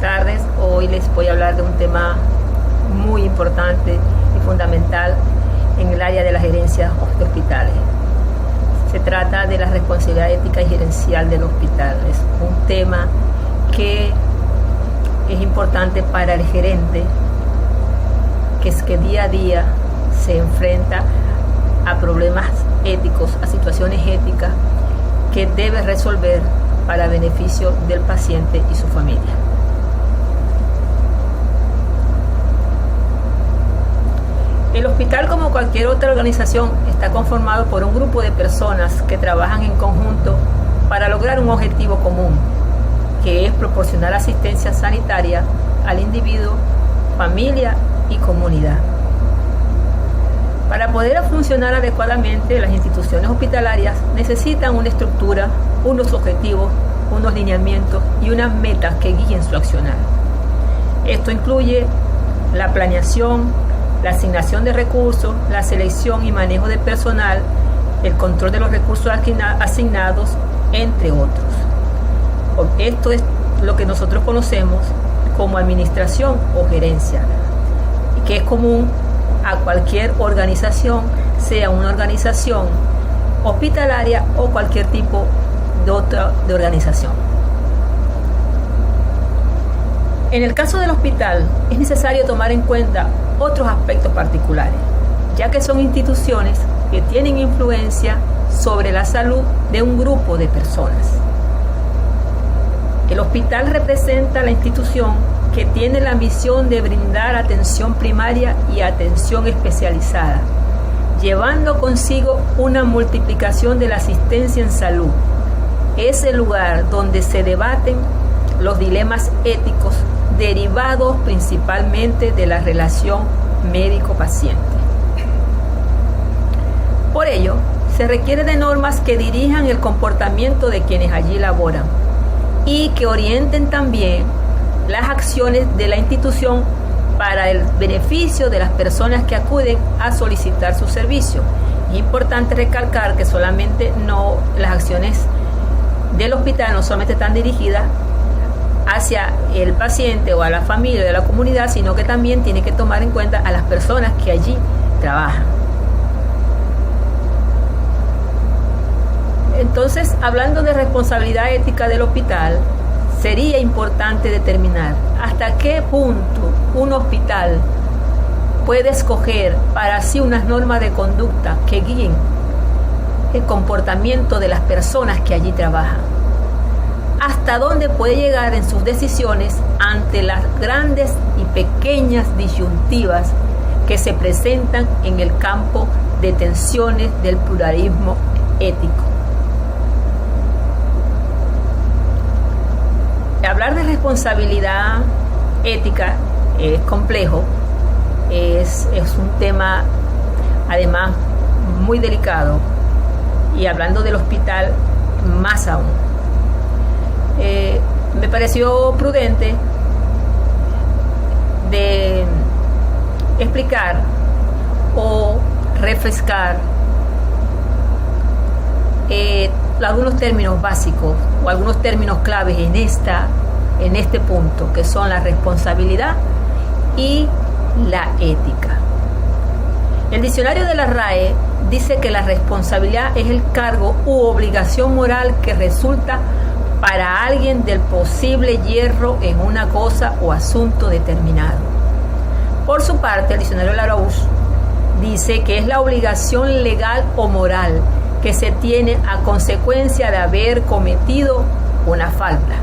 tardes. Hoy les voy a hablar de un tema muy importante y fundamental en el área de la gerencia de hospitales. Se trata de la responsabilidad ética y gerencial del hospital. Es un tema que es importante para el gerente, que es que día a día se enfrenta a problemas éticos, a situaciones éticas que debe resolver para beneficio del paciente y su familia. El hospital, como cualquier otra organización, está conformado por un grupo de personas que trabajan en conjunto para lograr un objetivo común, que es proporcionar asistencia sanitaria al individuo, familia y comunidad. Para poder funcionar adecuadamente, las instituciones hospitalarias necesitan una estructura, unos objetivos, unos lineamientos y unas metas que guíen su accionar. Esto incluye la planeación, la asignación de recursos, la selección y manejo de personal, el control de los recursos asignados, entre otros. Esto es lo que nosotros conocemos como administración o gerencia, que es común a cualquier organización, sea una organización hospitalaria o cualquier tipo de organización. En el caso del hospital, es necesario tomar en cuenta otros aspectos particulares, ya que son instituciones que tienen influencia sobre la salud de un grupo de personas. El hospital representa la institución que tiene la misión de brindar atención primaria y atención especializada, llevando consigo una multiplicación de la asistencia en salud. Es el lugar donde se debaten los dilemas éticos derivados principalmente de la relación médico-paciente. Por ello, se requiere de normas que dirijan el comportamiento de quienes allí laboran y que orienten también las acciones de la institución para el beneficio de las personas que acuden a solicitar su servicio. Es importante recalcar que las acciones del hospital no solamente están dirigidas hacia el paciente o a la familia de la comunidad, sino que también tiene que tomar en cuenta a las personas que allí trabajan. Entonces, hablando de responsabilidad ética del hospital, sería importante determinar hasta qué punto un hospital puede escoger para sí unas normas de conducta que guíen el comportamiento de las personas que allí trabajan. Hasta dónde puede llegar en sus decisiones ante las grandes y pequeñas disyuntivas que se presentan en el campo de tensiones del pluralismo ético. Hablar de responsabilidad ética es complejo, es un tema además muy delicado, y hablando del hospital más aún. Me pareció prudente de explicar o refrescar algunos términos básicos o algunos términos claves en este punto, que son la responsabilidad y la ética. El diccionario de la RAE dice que la responsabilidad es el cargo u obligación moral que resulta para alguien del posible yerro en una cosa o asunto determinado. Por su parte, el diccionario Larousse dice que es la obligación legal o moral que se tiene a consecuencia de haber cometido una falta.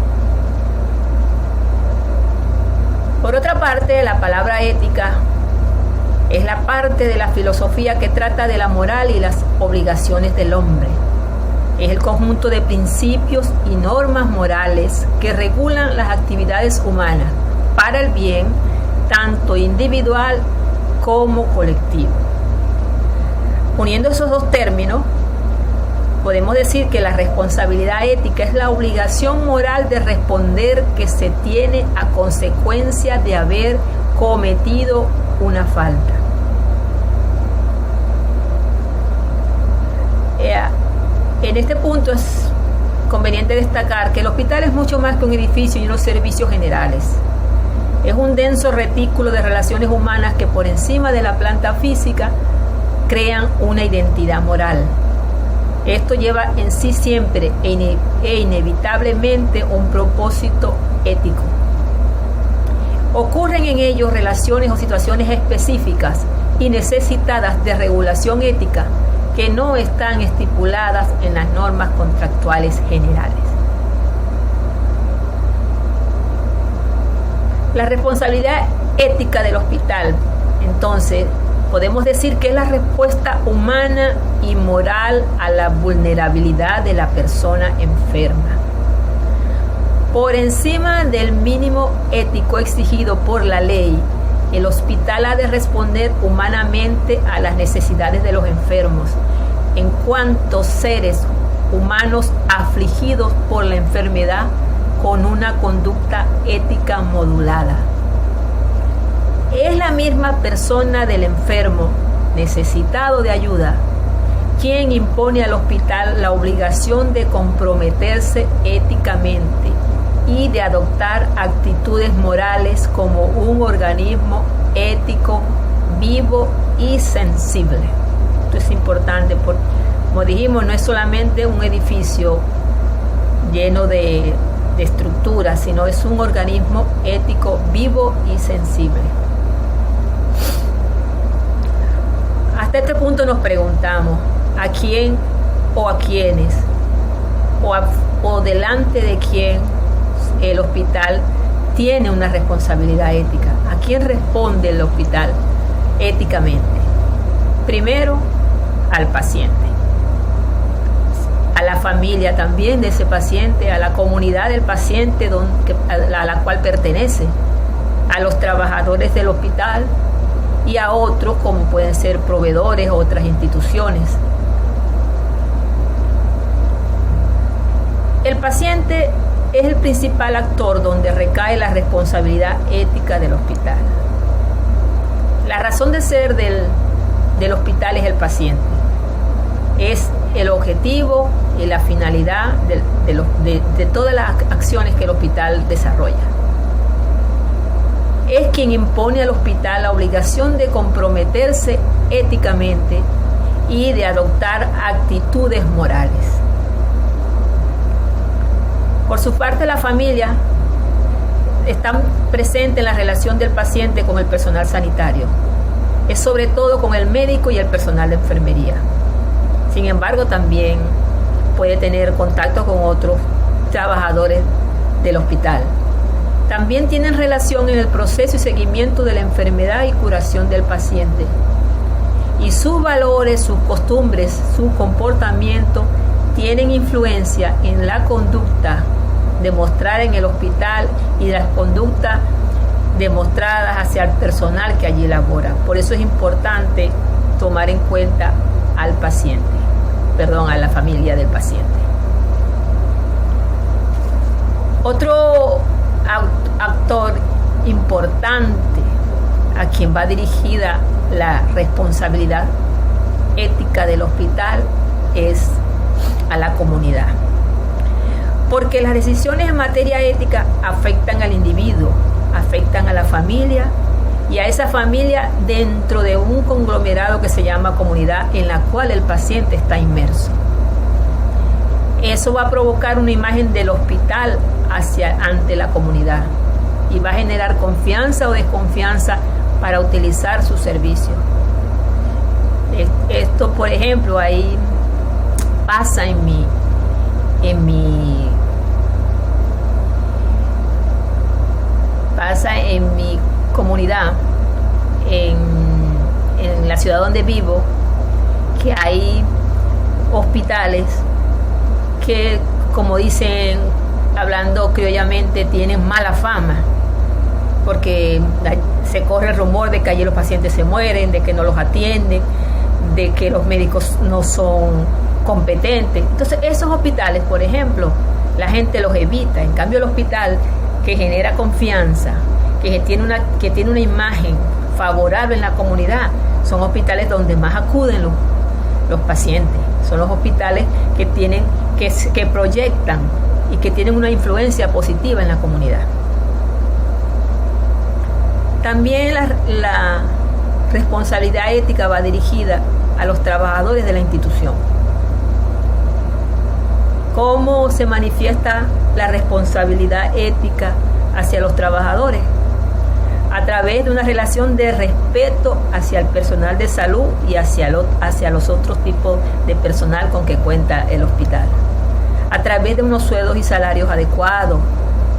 Por otra parte, la palabra ética es la parte de la filosofía que trata de la moral y las obligaciones del hombre. Es el conjunto de principios y normas morales que regulan las actividades humanas para el bien tanto individual como colectivo. Uniendo esos dos términos, podemos decir que la responsabilidad ética es la obligación moral de responder que se tiene a consecuencia de haber cometido una falta. En este punto es conveniente destacar que el hospital es mucho más que un edificio y unos servicios generales. Es un denso retículo de relaciones humanas que por encima de la planta física crean una identidad moral. Esto lleva en sí siempre e inevitablemente un propósito ético. Ocurren en ellos relaciones o situaciones específicas y necesitadas de regulación ética que no están estipuladas en las normas contractuales generales. La responsabilidad ética del hospital, entonces, podemos decir que es la respuesta humana y moral a la vulnerabilidad de la persona enferma. Por encima del mínimo ético exigido por la ley, el hospital ha de responder humanamente a las necesidades de los enfermos, en cuanto seres humanos afligidos por la enfermedad con una conducta ética modulada. Es la misma persona del enfermo necesitado de ayuda quien impone al hospital la obligación de comprometerse éticamente y de adoptar actitudes morales como un organismo ético, vivo y sensible. Esto es importante porque, como dijimos, no es solamente un edificio lleno de estructuras, sino es un organismo ético, vivo y sensible. Hasta este punto nos preguntamos, ¿a quién o a quiénes o delante de quién el hospital tiene una responsabilidad ética? ¿A quién responde el hospital éticamente? Primero, al paciente, a la familia también de ese paciente, a la comunidad del paciente a la cual pertenece, a los trabajadores del hospital y a otros como pueden ser proveedores o otras instituciones. El paciente es el principal actor donde recae la responsabilidad ética del hospital. La razón de ser del hospital es el paciente. Es el objetivo y la finalidad de todas las acciones que el hospital desarrolla. Es quien impone al hospital la obligación de comprometerse éticamente y de adoptar actitudes morales. Por su parte, la familia está presente en la relación del paciente con el personal sanitario. Es sobre todo con el médico y el personal de enfermería. Sin embargo, también puede tener contacto con otros trabajadores del hospital. También tienen relación en el proceso y seguimiento de la enfermedad y curación del paciente. Y sus valores, sus costumbres, su comportamiento tienen influencia en la conducta demostrada en el hospital y las conductas demostradas hacia el personal que allí labora. Por eso es importante tomar en cuenta al paciente, a la familia del paciente. Otro actor importante a quien va dirigida la responsabilidad ética del hospital es a la comunidad, porque las decisiones en materia ética afectan al individuo, afectan a la familia y a esa familia dentro de un conglomerado que se llama comunidad en la cual el paciente está inmerso. Eso va a provocar una imagen del hospital ante la comunidad y va a generar confianza o desconfianza para utilizar su servicio. Esto, por ejemplo, ahí pasa en mi comunidad, en la ciudad donde vivo, que hay hospitales que, como dicen, hablando criollamente, tienen mala fama, porque se corre el rumor de que allí los pacientes se mueren, de que no los atienden, de que los médicos no son competentes. Entonces, esos hospitales, por ejemplo, la gente los evita. En cambio, el hospital que genera confianza, que tiene una imagen favorable en la comunidad, son hospitales donde más acuden los pacientes. Son los hospitales que que proyectan y que tienen una influencia positiva en la comunidad. También la responsabilidad ética va dirigida a los trabajadores de la institución. ¿Cómo se manifiesta la responsabilidad ética hacia los trabajadores? A través de una relación de respeto hacia el personal de salud y hacia los otros tipos de personal con que cuenta el hospital. A través de unos sueldos y salarios adecuados,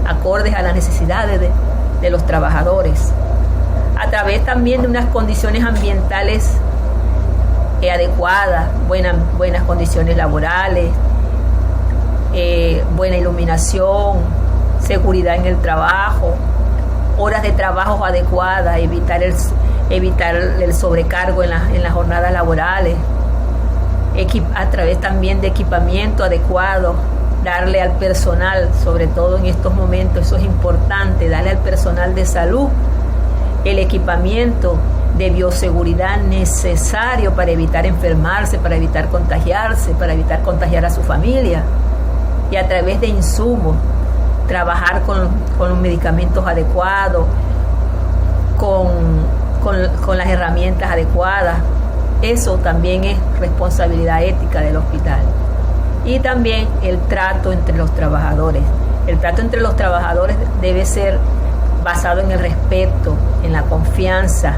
acordes a las necesidades de los trabajadores. A través también de unas condiciones ambientales adecuadas, buenas condiciones laborales, buena iluminación, seguridad en el trabajo, horas de trabajo adecuadas, evitar el sobrecargo en las jornadas laborales, a través también de equipamiento adecuado, darle al personal, sobre todo en estos momentos, eso es importante, darle al personal de salud el equipamiento de bioseguridad necesario para evitar enfermarse, para evitar contagiarse, para evitar contagiar a su familia. Y a través de insumos, trabajar con los medicamentos adecuados, con las herramientas adecuadas. Eso también es responsabilidad ética del hospital. Y también el trato entre los trabajadores. El trato entre los trabajadores debe ser basado en el respeto, en la confianza.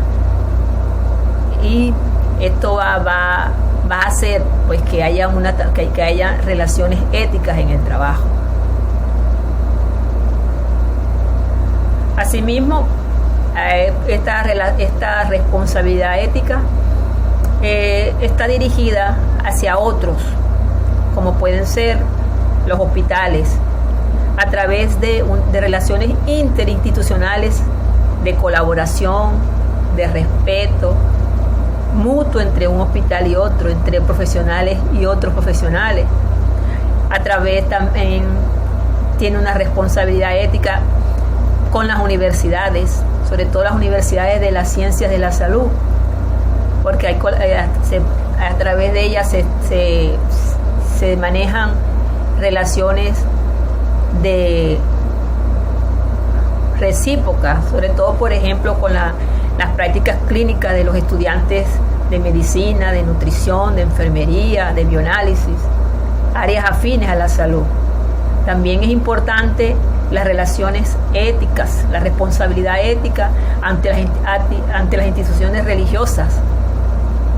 Y esto va a hacer pues que haya relaciones éticas en el trabajo. Asimismo, esta responsabilidad ética está dirigida hacia otros, como pueden ser los hospitales, a través de relaciones interinstitucionales de colaboración, de respeto mutuo entre un hospital y otro, entre profesionales y otros profesionales. A través también tiene una responsabilidad ética con las universidades, sobre todo las universidades de las ciencias de la salud, porque a través de ellas se manejan relaciones de recíprocas, sobre todo, por ejemplo, con las prácticas clínicas de los estudiantes de medicina, de nutrición, de enfermería, de bioanálisis, áreas afines a la salud. También es importante las relaciones éticas, la responsabilidad ética ante las instituciones religiosas.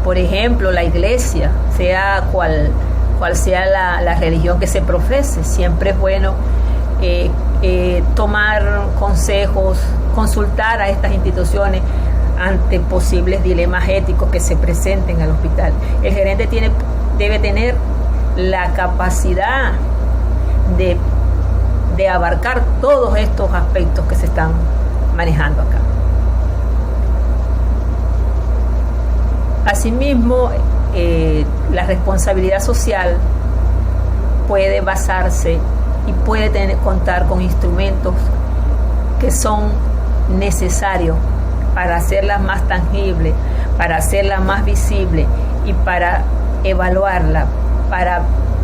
Por ejemplo, la iglesia, sea cual sea la religión que se profese, siempre es bueno tomar consejos, consultar a estas instituciones ante posibles dilemas éticos que se presenten al hospital. El gerente debe tener la capacidad de abarcar todos estos aspectos que se están manejando acá. Asimismo, la responsabilidad social puede basarse y puede contar con instrumentos que son necesarios para hacerla más tangible, para hacerla más visible y para evaluarla, para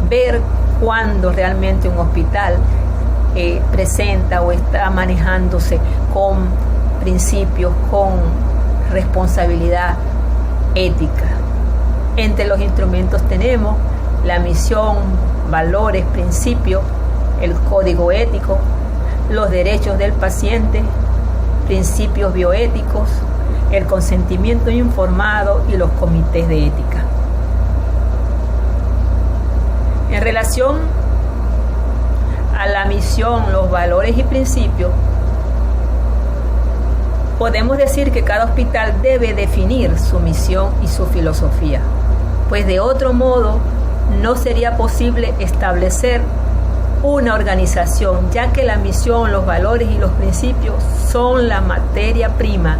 ver cuándo realmente un hospital presenta o está manejándose con principios, con responsabilidad ética. Entre los instrumentos tenemos la misión, valores, principios, el código ético, los derechos del paciente, principios bioéticos, el consentimiento informado y los comités de ética. En relación a la misión, los valores y principios, podemos decir que cada hospital debe definir su misión y su filosofía, pues de otro modo no sería posible establecer una organización, ya que la misión, los valores y los principios son la materia prima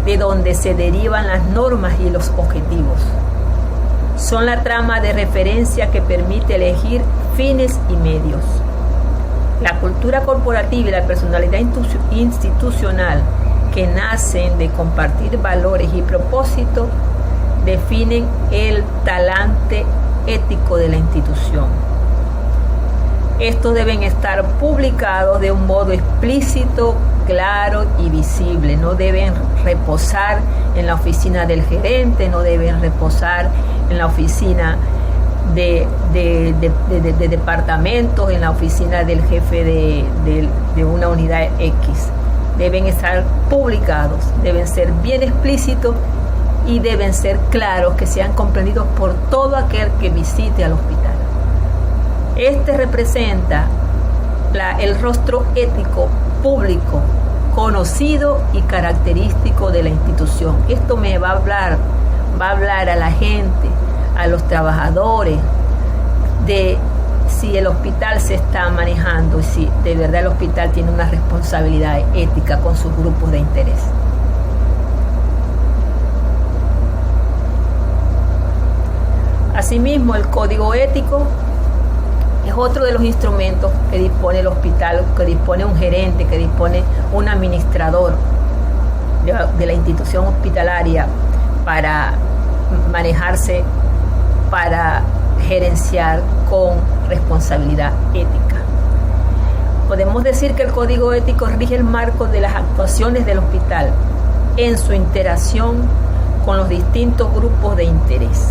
de donde se derivan las normas y los objetivos. Son la trama de referencia que permite elegir fines y medios. La cultura corporativa y la personalidad institucional, que nacen de compartir valores y propósitos, definen el talante ético de la institución. Estos deben estar publicados de un modo explícito, claro y visible. No deben reposar en la oficina del gerente, no deben reposar en la oficina de departamentos, en la oficina del jefe de una unidad X. Deben estar publicados, deben ser bien explícitos y deben ser claros, que sean comprendidos por todo aquel que visite al hospital. Este representa el rostro ético público, conocido y característico de la institución. Esto me va a hablar a la gente, a los trabajadores, de si el hospital se está manejando y si de verdad el hospital tiene una responsabilidad ética con sus grupos de interés. Asimismo, el código ético es otro de los instrumentos que dispone el hospital, que dispone un gerente, que dispone un administrador de la institución hospitalaria para manejarse, para gerenciar con responsabilidad ética. Podemos decir que el código ético rige el marco de las actuaciones del hospital en su interacción con los distintos grupos de interés.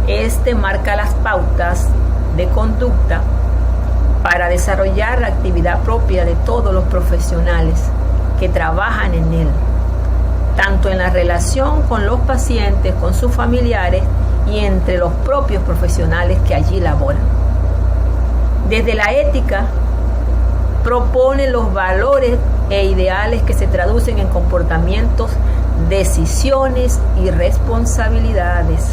Este marca las pautas de conducta para desarrollar la actividad propia de todos los profesionales que trabajan en él, tanto en la relación con los pacientes, con sus familiares y entre los propios profesionales que allí laboran. Desde la ética, propone los valores e ideales que se traducen en comportamientos, decisiones y responsabilidades.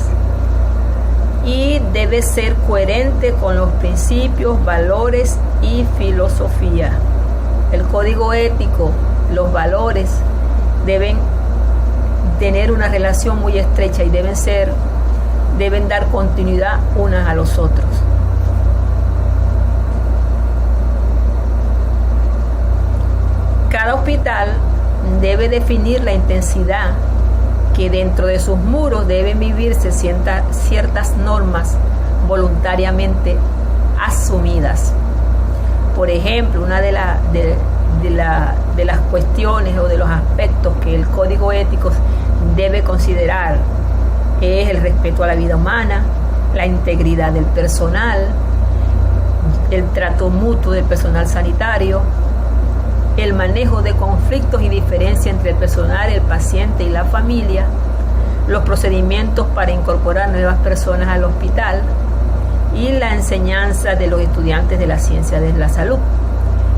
Y debe ser coherente con los principios, valores y filosofía. El código ético, los valores deben tener una relación muy estrecha y deben dar continuidad unos a los otros. Cada hospital debe definir la intensidad que dentro de sus muros deben vivirse ciertas normas voluntariamente asumidas. Por ejemplo, una de las cuestiones o de los aspectos que el código ético debe considerar es el respeto a la vida humana, la integridad del personal, el trato mutuo del personal sanitario, el manejo de conflictos y diferencias entre el personal, el paciente y la familia, los procedimientos para incorporar nuevas personas al hospital y la enseñanza de los estudiantes de la ciencia de la salud.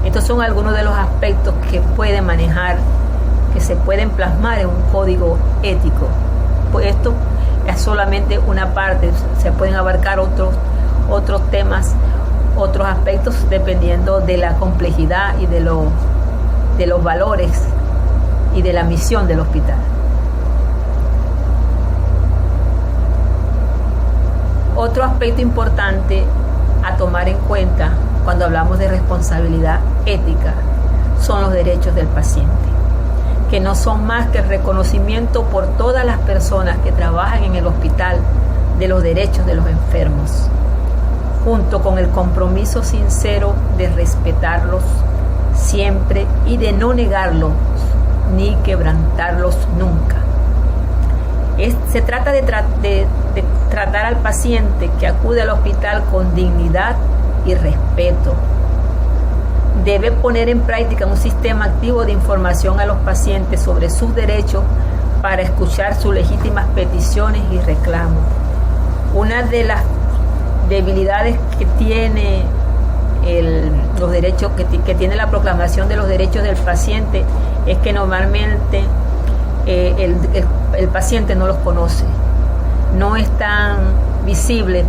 Estos son algunos de los aspectos que puede manejar, que se pueden plasmar en un código ético. Pues esto es solamente una parte, se pueden abarcar otros temas, otros aspectos dependiendo de la complejidad y de los valores y de la misión del hospital. Otro aspecto importante a tomar en cuenta cuando hablamos de responsabilidad ética son los derechos del paciente, que no son más que el reconocimiento por todas las personas que trabajan en el hospital de los derechos de los enfermos, junto con el compromiso sincero de respetarlos siempre y de no negarlos ni quebrantarlos nunca. Se trata de tratar al paciente que acude al hospital con dignidad y respeto. Debe poner en práctica un sistema activo de información a los pacientes sobre sus derechos para escuchar sus legítimas peticiones y reclamos. Una de las debilidades que tiene los derechos que tiene la proclamación de los derechos del paciente es que normalmente el paciente no los conoce, no es tan visible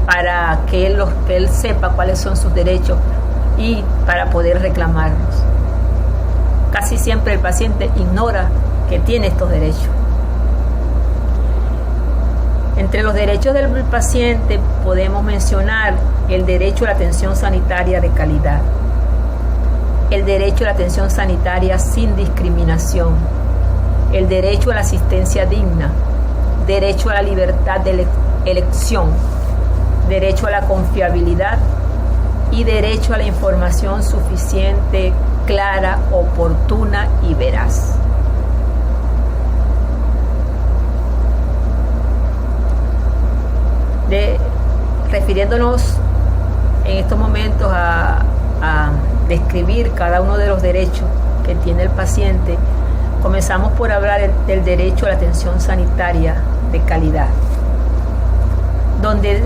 para que él sepa cuáles son sus derechos y para poder reclamarlos. Casi siempre el paciente ignora que tiene estos derechos. Entre los derechos del paciente podemos mencionar el derecho a la atención sanitaria de calidad, el derecho a la atención sanitaria sin discriminación, el derecho a la asistencia digna, derecho a la libertad de elección, derecho a la confiabilidad y derecho a la información suficiente, clara, oportuna y veraz. Refiriéndonos en estos momentos a describir cada uno de los derechos que tiene el paciente, comenzamos por hablar del derecho a la atención sanitaria de calidad, donde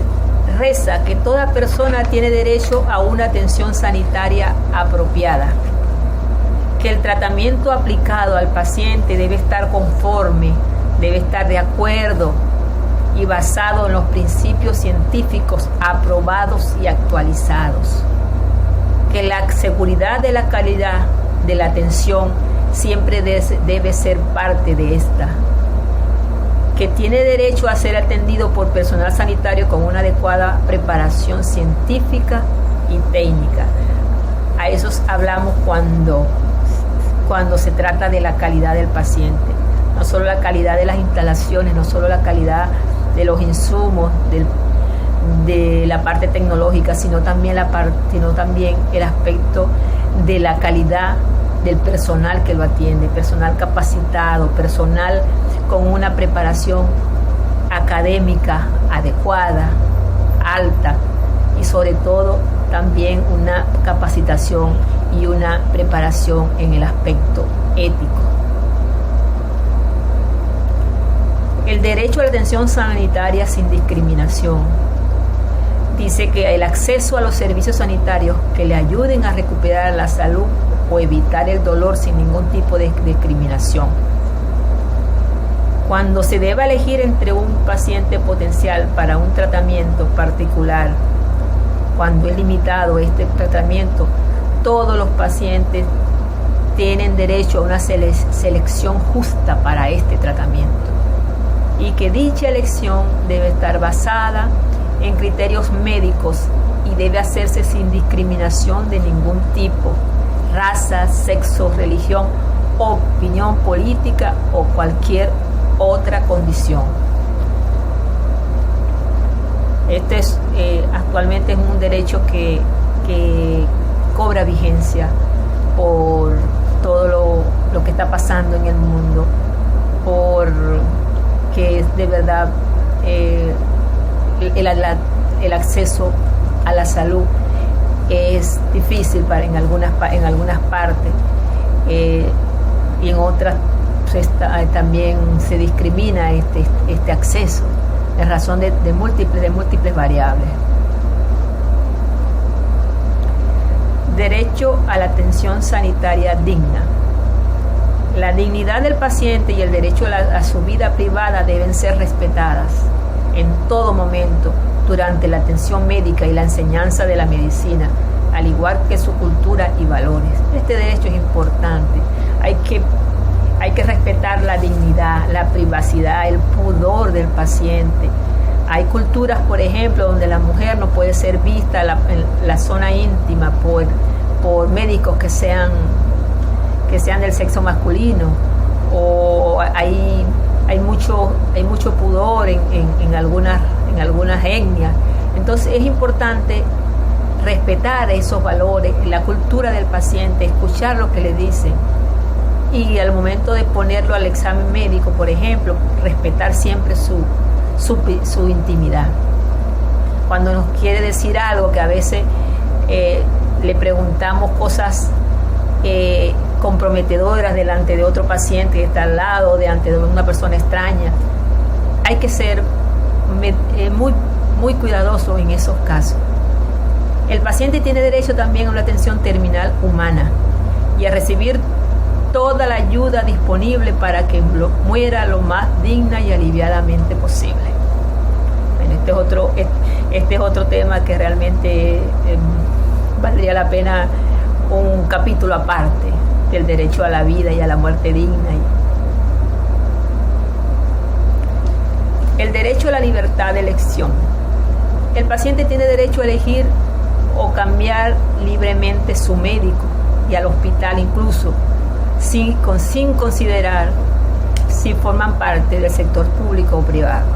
reza que toda persona tiene derecho a una atención sanitaria apropiada, que el tratamiento aplicado al paciente debe estar conforme, debe estar de acuerdo y basado en los principios científicos aprobados y actualizados, que la seguridad de la calidad de la atención siempre debe ser parte de esta, que tiene derecho a ser atendido por personal sanitario con una adecuada preparación científica y técnica. A eso hablamos cuando se trata de la calidad del paciente, no solo la calidad de las instalaciones, no solo la calidad de los insumos, de la parte tecnológica, sino también el aspecto de la calidad del personal que lo atiende, personal capacitado, personal con una preparación académica adecuada, alta, y sobre todo también una capacitación y una preparación en el aspecto ético. El derecho a la atención sanitaria sin discriminación. Dice que el acceso a los servicios sanitarios que le ayuden a recuperar la salud o evitar el dolor sin ningún tipo de discriminación. Cuando se deba elegir entre un paciente potencial para un tratamiento particular, cuando es limitado este tratamiento, todos los pacientes tienen derecho a una selección justa para este tratamiento, y que dicha elección debe estar basada en criterios médicos y debe hacerse sin discriminación de ningún tipo, raza, sexo, religión, opinión política o cualquier otra condición. Actualmente es un derecho que cobra vigencia por todo lo que está pasando en el mundo, porque de verdad el acceso a la salud es difícil en algunas partes, y en otras también se discrimina este acceso en razón de múltiples variables. Derecho a la atención sanitaria digna. La dignidad del paciente y el derecho a su vida privada deben ser respetadas en todo momento durante la atención médica y la enseñanza de la medicina, al igual que su cultura y valores. Este derecho es importante. Hay que respetar la dignidad, la privacidad, el pudor del paciente. Hay culturas, por ejemplo, donde la mujer no puede ser vista en la zona íntima por médicos que sean del sexo masculino, o hay mucho pudor en algunas etnias. Entonces es importante respetar esos valores, la cultura del paciente, escuchar lo que le dicen, y al momento de ponerlo al examen médico, por ejemplo, respetar siempre su intimidad. Cuando nos quiere decir algo, que a veces le preguntamos cosas comprometedoras delante de otro paciente que está al lado, delante de una persona extraña, hay que ser muy cuidadoso en esos casos. El paciente tiene derecho también a una atención terminal humana y a recibir toda la ayuda disponible para que muera lo más digna y aliviadamente posible. Bueno, este es otro tema que realmente valdría la pena un capítulo aparte, del derecho a la vida y a la muerte digna. El derecho a la libertad de elección. El paciente tiene derecho a elegir o cambiar libremente su médico y al hospital, incluso sin considerar si forman parte del sector público o privado.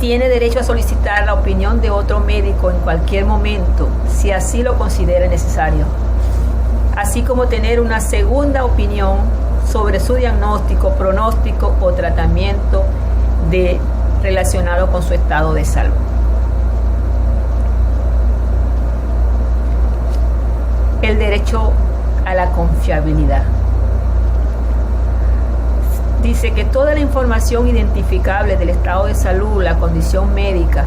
tiene derecho a solicitar la opinión de otro médico en cualquier momento, si así lo considera necesario, así como tener una segunda opinión sobre su diagnóstico, pronóstico o tratamiento relacionado con su estado de salud. El derecho a la confiabilidad. Dice que toda la información identificable del estado de salud, la condición médica,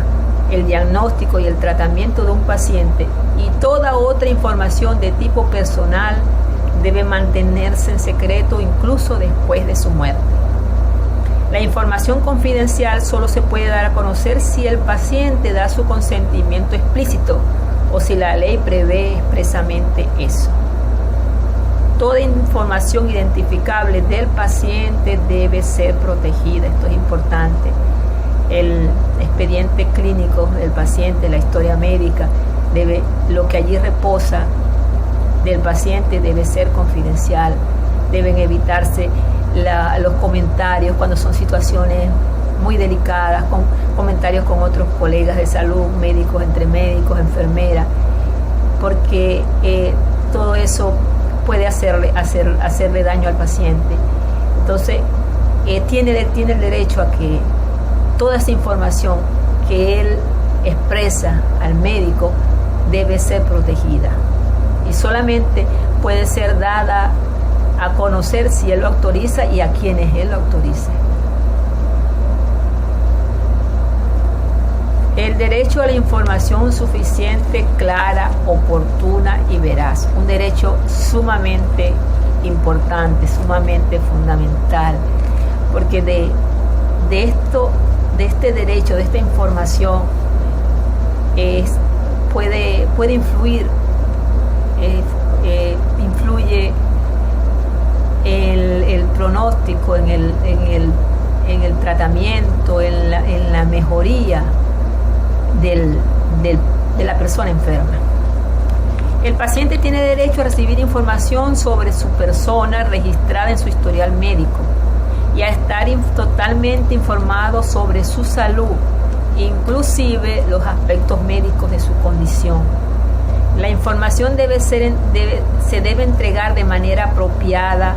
el diagnóstico y el tratamiento de un paciente y toda otra información de tipo personal debe mantenerse en secreto incluso después de su muerte. La información confidencial solo se puede dar a conocer si el paciente da su consentimiento explícito o si la ley prevé expresamente eso. Toda información identificable del paciente debe ser protegida. Esto es importante. El expediente clínico del paciente, la historia médica, lo que allí reposa del paciente debe ser confidencial. Deben evitarse los comentarios cuando son situaciones muy delicadas, con comentarios con otros colegas de salud, médicos, entre médicos, enfermeras, porque todo eso puede hacerle daño al paciente. Entonces, tiene el derecho a que toda esa información que él expresa al médico debe ser protegida y solamente puede ser dada a conocer si él lo autoriza y a quienes él lo autorice. El derecho a la información suficiente, clara, oportuna y veraz. Un derecho sumamente importante, sumamente fundamental, porque de este derecho, de esta información, puede influir, influye el pronóstico, en el tratamiento, en la mejoría de la persona enferma. El paciente tiene derecho a recibir información sobre su persona registrada en su historial médico y a estar totalmente informado sobre su salud, inclusive los aspectos médicos de su condición. La información se debe entregar de manera apropiada,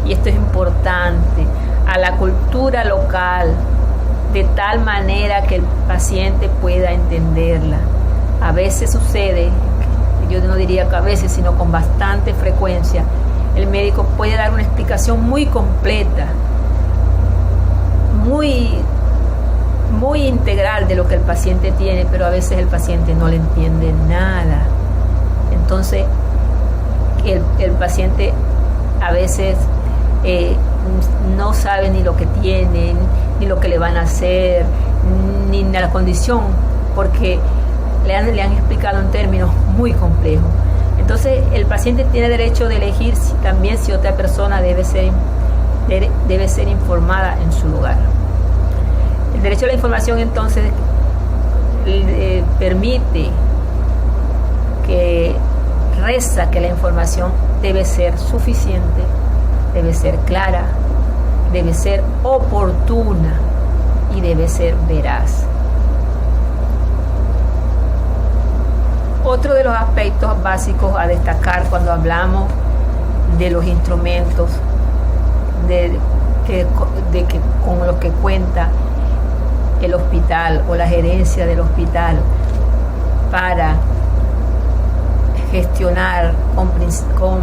y esto es importante, a la cultura local, de tal manera que el paciente pueda entenderla. A veces sucede, yo no diría que a veces, sino con bastante frecuencia, el médico puede dar una explicación muy completa, muy integral de lo que el paciente tiene, pero a veces el paciente no le entiende nada. Entonces, el paciente a veces no sabe ni lo que tiene, ni lo que le van a hacer, ni la condición, porque le han explicado en términos muy complejos. Entonces, el paciente tiene derecho de elegir si otra persona debe ser informada en su lugar. El derecho a la información, entonces, permite reza que la información debe ser suficiente, debe ser clara, debe ser oportuna y debe ser veraz. Otro de los aspectos básicos a destacar cuando hablamos de los instrumentos con los que cuenta el hospital o la gerencia del hospital para gestionar con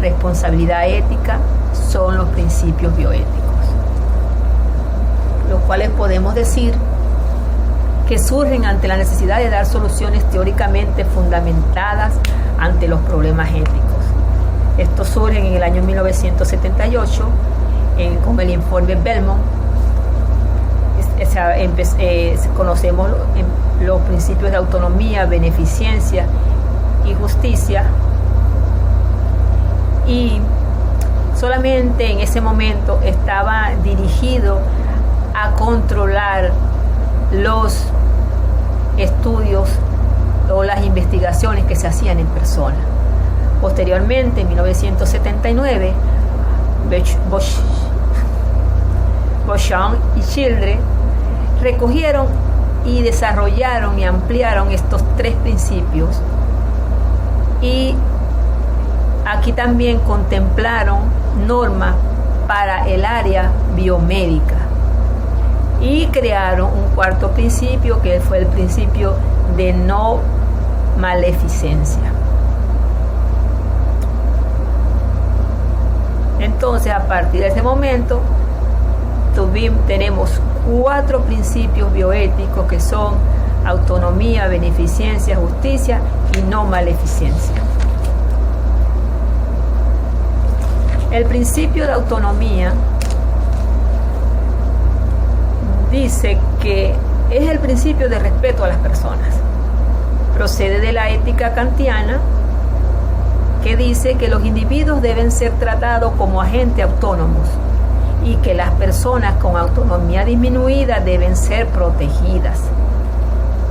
responsabilidad ética son los principios bioéticos, los cuales podemos decir que surgen ante la necesidad de dar soluciones teóricamente fundamentadas ante los problemas éticos. Estos surgen en el año 1978 con el informe Belmont. Conocemos los principios de autonomía, beneficencia y justicia, y solamente en ese momento estaba dirigido a controlar los estudios o las investigaciones que se hacían en persona. Posteriormente, en 1979, Beauchamp y Childress recogieron y desarrollaron y ampliaron estos 3 principios. Y aquí también contemplaron normas para el área biomédica y crearon un 4º principio, que fue el principio de no maleficencia. Entonces, a partir de ese momento tenemos 4 principios bioéticos, que son autonomía, beneficencia, justicia y no maleficencia. El principio de autonomía dice que es el principio de respeto a las personas. Procede de la ética kantiana, que dice que los individuos deben ser tratados como agentes autónomos y que las personas con autonomía disminuida deben ser protegidas.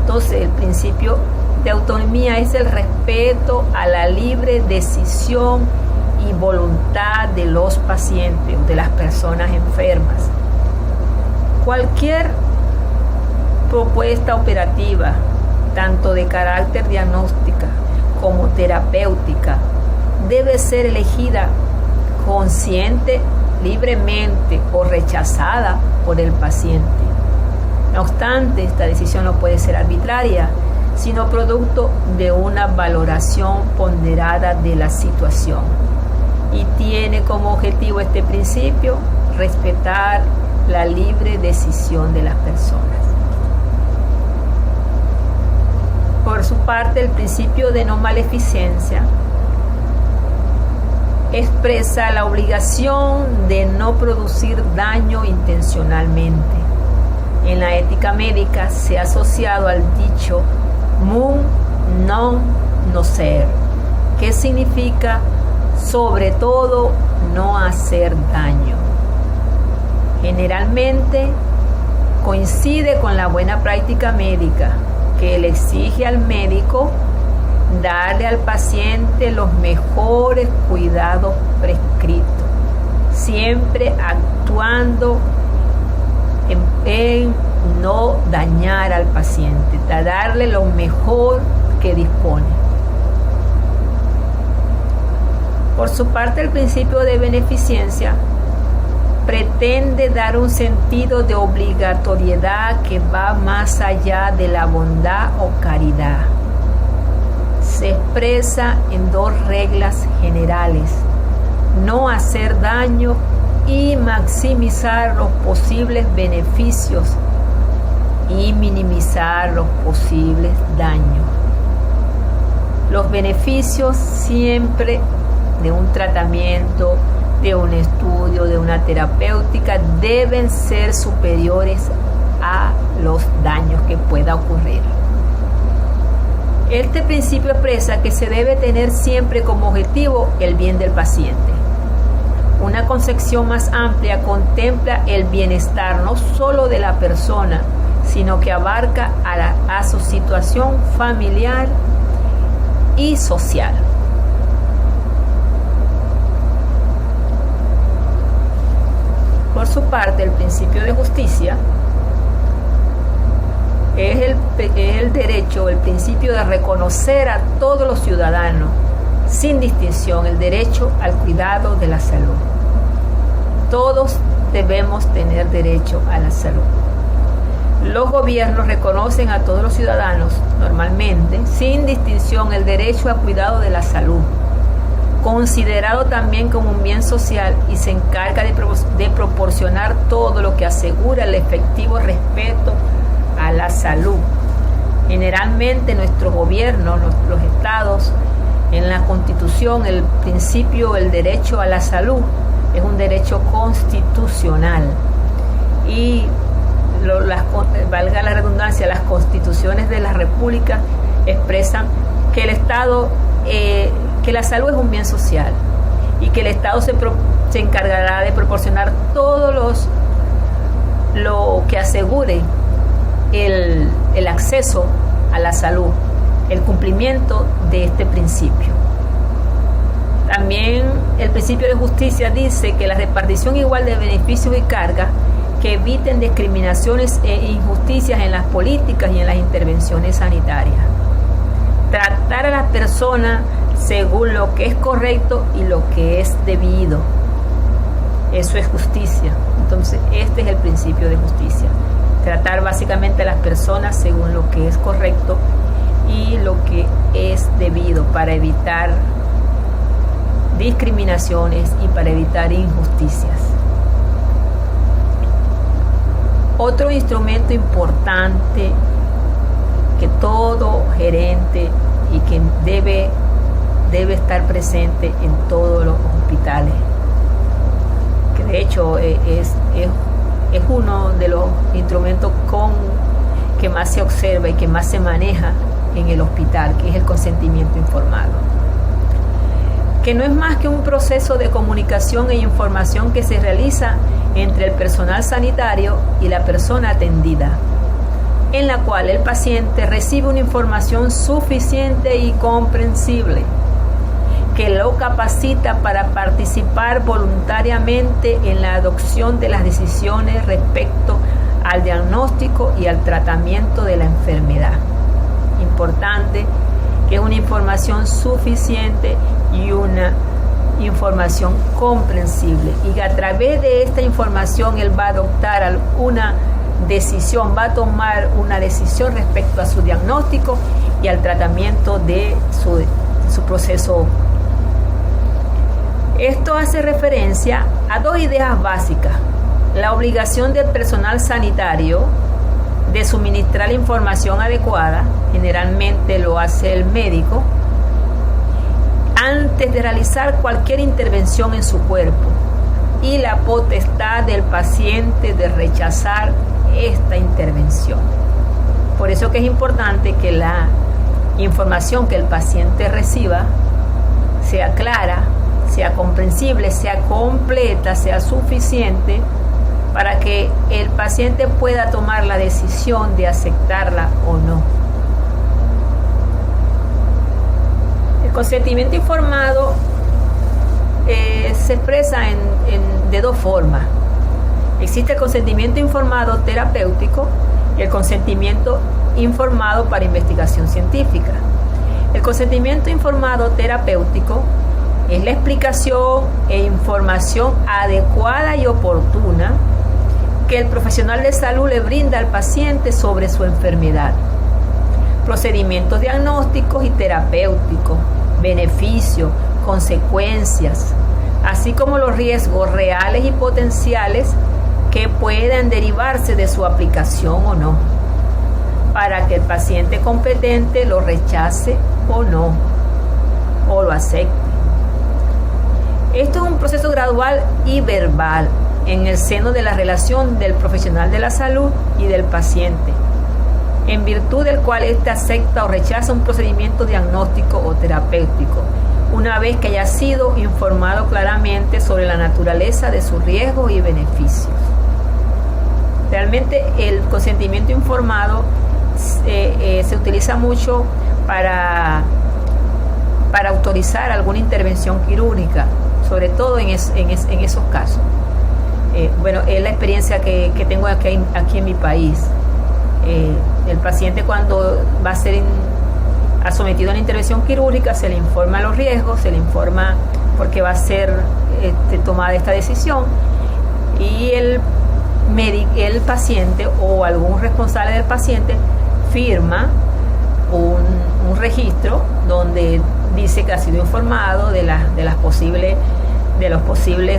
Entonces, el principio de autonomía es el respeto a la libre decisión y voluntad de los pacientes, de las personas enfermas. Cualquier propuesta operativa, tanto de carácter diagnóstica como terapéutica, debe ser elegida consciente, libremente o rechazada por el paciente. No obstante, esta decisión no puede ser arbitraria, sino producto de una valoración ponderada de la situación. Y tiene como objetivo este principio respetar la libre decisión de las personas. Por su parte, el principio de no maleficencia expresa la obligación de no producir daño intencionalmente. En la ética médica se ha asociado al dicho "mun non nocere", que significa sobre todo no hacer daño. Generalmente coincide con la buena práctica médica, que le exige al médico darle al paciente los mejores cuidados prescritos, siempre actuando en no dañar al paciente, darle lo mejor que dispone. Por su parte, el principio de beneficencia pretende dar un sentido de obligatoriedad que va más allá de la bondad o caridad. Se expresa en 2 reglas generales: no hacer daño y maximizar los posibles beneficios y minimizar los posibles daños. Los beneficios siempre de un tratamiento, de un estudio, de una terapéutica, deben ser superiores a los daños que pueda ocurrir. Este principio expresa que se debe tener siempre como objetivo el bien del paciente. Una concepción más amplia contempla el bienestar no solo de la persona, sino que abarca a su situación familiar y social. Por su parte, el principio de justicia es el derecho, el principio de reconocer a todos los ciudadanos, sin distinción, el derecho al cuidado de la salud. Todos debemos tener derecho a la salud. Los gobiernos reconocen a todos los ciudadanos, normalmente, sin distinción, el derecho al cuidado de la salud, considerado también como un bien social, y se encarga de proporcionar todo lo que asegura el efectivo respeto a la salud. Generalmente nuestros gobiernos, los estados, en la Constitución, el principio, el derecho a la salud, es un derecho constitucional. Y valga la redundancia, las constituciones de la República expresan que el Estado, que la salud es un bien social y que el Estado se encargará de proporcionar todo lo que asegure el acceso a la salud, el cumplimiento de este principio. También el principio de justicia dice que la repartición igual de beneficios y cargas que eviten discriminaciones e injusticias en las políticas y en las intervenciones sanitarias. Tratar a las personas según lo que es correcto y lo que es debido. Eso es justicia. Entonces, este es el principio de justicia. Tratar básicamente a las personas según lo que es correcto y lo que es debido para evitar discriminaciones y para evitar injusticias. Otro instrumento importante que todo gerente y que debe estar presente en todos los hospitales, que de hecho es uno de los instrumentos que más se observa y que más se maneja en el hospital, que es el consentimiento informado, que no es más que un proceso de comunicación e información que se realiza entre el personal sanitario y la persona atendida, en la cual el paciente recibe una información suficiente y comprensible que lo capacita para participar voluntariamente en la adopción de las decisiones respecto al diagnóstico y al tratamiento de la enfermedad. Importante que es una información suficiente y una información comprensible, y que a través de esta información él va a adoptar una decisión, va a tomar una decisión respecto a su diagnóstico y al tratamiento de su proceso. Esto hace referencia a dos ideas básicas: la obligación del personal sanitario de suministrar información adecuada, generalmente lo hace el médico, antes de realizar cualquier intervención en su cuerpo, y la potestad del paciente de rechazar esta intervención. Por eso que es importante que la información que el paciente reciba sea clara, sea comprensible, sea completa, sea suficiente para que el paciente pueda tomar la decisión de aceptarla o no. El consentimiento informado se expresa de dos formas. Existe el consentimiento informado terapéutico y el consentimiento informado para investigación científica. El consentimiento informado terapéutico es la explicación e información adecuada y oportuna que el profesional de salud le brinda al paciente sobre su enfermedad, procedimientos diagnósticos y terapéuticos, beneficios, consecuencias, así como los riesgos reales y potenciales que puedan derivarse de su aplicación o no, para que el paciente competente lo rechace o no, o lo acepte. Esto es un proceso gradual y verbal en el seno de la relación del profesional de la salud y del paciente, en virtud del cual éste acepta o rechaza un procedimiento diagnóstico o terapéutico, una vez que haya sido informado claramente sobre la naturaleza de sus riesgos y beneficios. Realmente el consentimiento informado se utiliza mucho para autorizar alguna intervención quirúrgica, sobre todo en esos casos. Bueno, es la experiencia que tengo aquí en mi país. El paciente, cuando va a ser sometido a una intervención quirúrgica, se le informa los riesgos, se le informa por qué va a ser tomada esta decisión, y el paciente o algún responsable del paciente firma un registro donde dice que ha sido informado de los posibles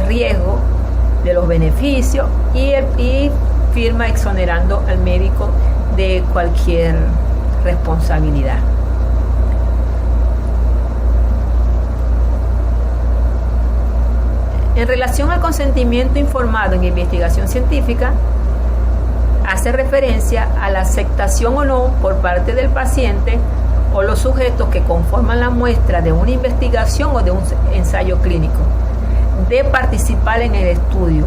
riesgos, de los beneficios, y firma exonerando al médico de cualquier responsabilidad. En relación al consentimiento informado en investigación científica, hace referencia a la aceptación o no por parte del paciente o los sujetos que conforman la muestra de una investigación o de un ensayo clínico de participar en el estudio,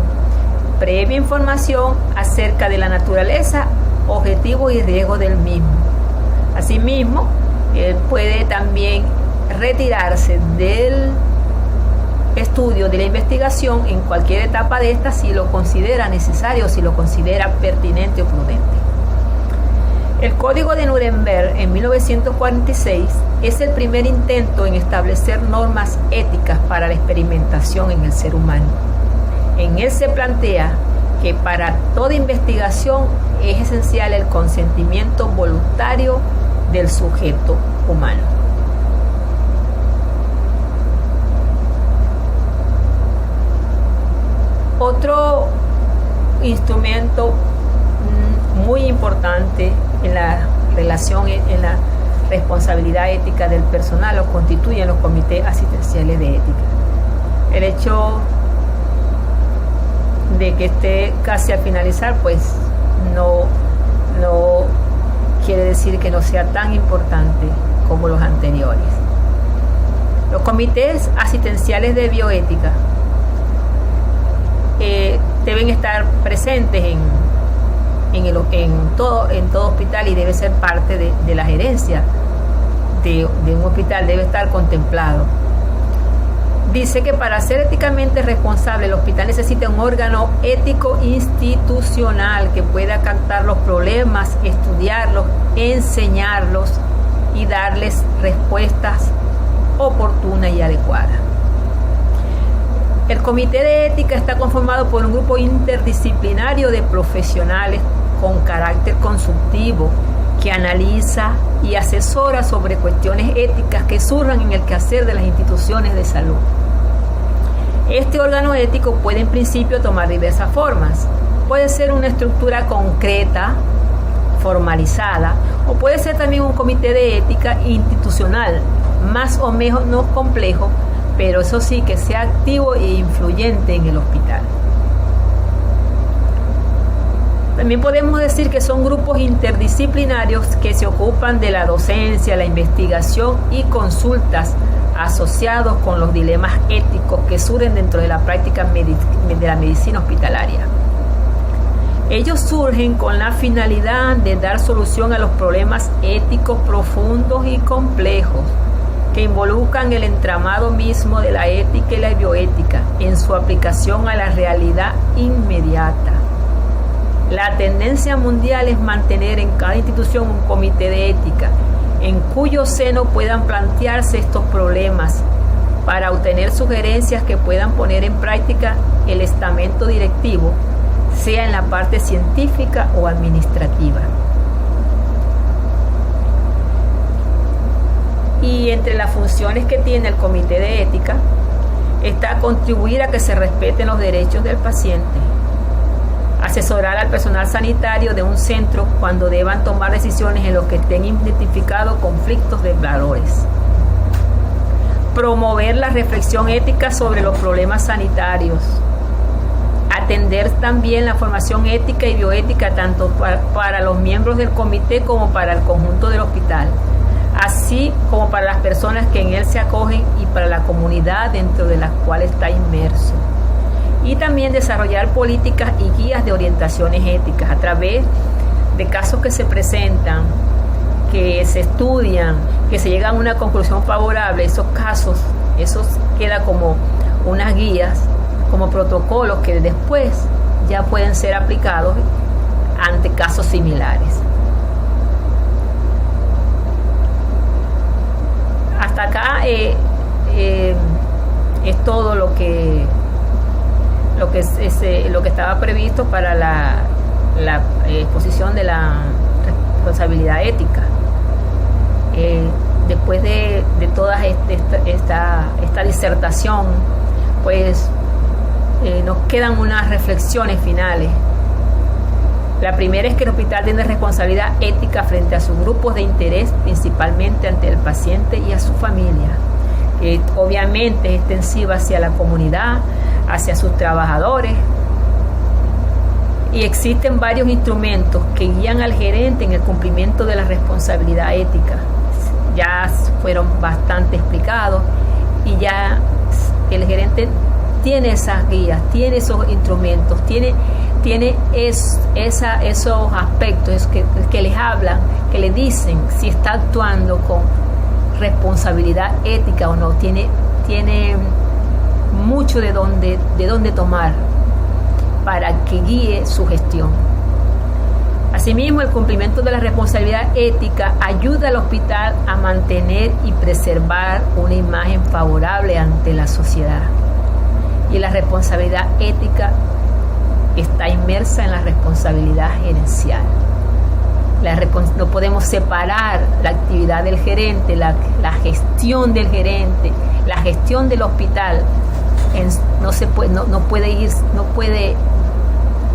previa información acerca de la naturaleza, objetivo y riesgo del mismo. Asimismo, él puede también retirarse estudio de la investigación en cualquier etapa de esta si lo considera necesario, si lo considera pertinente o prudente. El Código de Nuremberg en 1946 es el primer intento en establecer normas éticas para la experimentación en el ser humano. En él se plantea que para toda investigación es esencial el consentimiento voluntario del sujeto humano. Otro instrumento muy importante en la relación, en la responsabilidad ética del personal lo constituyen los comités asistenciales de ética. El hecho de que esté casi al finalizar, pues no quiere decir que no sea tan importante como los anteriores. Los comités asistenciales de bioética deben estar presentes en todo hospital y debe ser parte de la gerencia de un hospital, debe estar contemplado. Dice que para ser éticamente responsable el hospital necesita un órgano ético institucional que pueda captar los problemas, estudiarlos, enseñarlos y darles respuestas oportunas y adecuadas. El comité de ética está conformado por un grupo interdisciplinario de profesionales con carácter consultivo que analiza y asesora sobre cuestiones éticas que surjan en el quehacer de las instituciones de salud. Este órgano ético puede en principio tomar diversas formas. Puede ser una estructura concreta, formalizada, o puede ser también un comité de ética institucional, más o menos complejo, pero eso sí, que sea activo e influyente en el hospital. También podemos decir que son grupos interdisciplinarios que se ocupan de la docencia, la investigación y consultas asociados con los dilemas éticos que surgen dentro de la práctica de la medicina hospitalaria. Ellos surgen con la finalidad de dar solución a los problemas éticos profundos y complejos que involucran el entramado mismo de la ética y la bioética en su aplicación a la realidad inmediata. La tendencia mundial es mantener en cada institución un comité de ética en cuyo seno puedan plantearse estos problemas para obtener sugerencias que puedan poner en práctica el estamento directivo, sea en la parte científica o administrativa. Y entre las funciones que tiene el comité de ética está contribuir a que se respeten los derechos del paciente, asesorar al personal sanitario de un centro cuando deban tomar decisiones en los que estén identificados conflictos de valores, promover la reflexión ética sobre los problemas sanitarios, atender también la formación ética y bioética tanto para los miembros del comité como para el conjunto del hospital, así como para las personas que en él se acogen y para la comunidad dentro de la cual está inmerso. Y también desarrollar políticas y guías de orientaciones éticas a través de casos que se presentan, que se estudian, que se llega a una conclusión favorable. Esos casos, eso queda como unas guías, como protocolos que después ya pueden ser aplicados ante casos similares. Hasta acá es todo lo que estaba previsto para la exposición de la responsabilidad ética. Después de toda esta disertación, pues nos quedan unas reflexiones finales. La primera es que el hospital tiene responsabilidad ética frente a sus grupos de interés, principalmente ante el paciente y a su familia, que obviamente es extensiva hacia la comunidad, hacia sus trabajadores, y existen varios instrumentos que guían al gerente en el cumplimiento de la responsabilidad ética. Ya fueron bastante explicados y ya el gerente tiene esas guías, tiene esos instrumentos, tiene esos aspectos que les hablan, que le dicen si está actuando con responsabilidad ética o no, tiene mucho de dónde tomar para que guíe su gestión. Asimismo, el cumplimiento de la responsabilidad ética ayuda al hospital a mantener y preservar una imagen favorable ante la sociedad. Y la responsabilidad ética está inmersa en la responsabilidad gerencial. No podemos separar la actividad del gerente, la gestión del gerente, la gestión del hospital.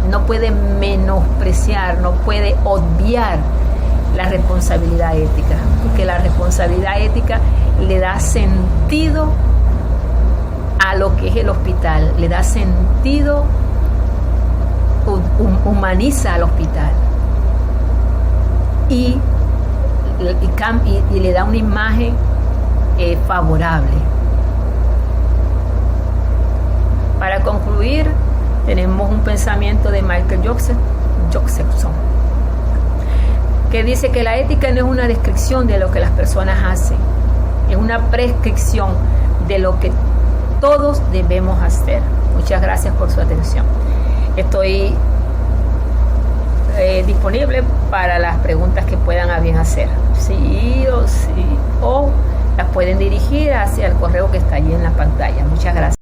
No puede menospreciar, no puede obviar la responsabilidad ética, porque la responsabilidad ética le da sentido a lo que es el hospital, le da sentido, humaniza al hospital y le da una imagen favorable. Para concluir, tenemos un pensamiento de Michael Josephson, que dice que la ética no es una descripción de lo que las personas hacen, es una prescripción de lo que todos debemos hacer. Muchas gracias por su atención. Estoy disponible para las preguntas que puedan a bien hacer. Sí o las pueden dirigir hacia el correo que está allí en la pantalla. Muchas gracias.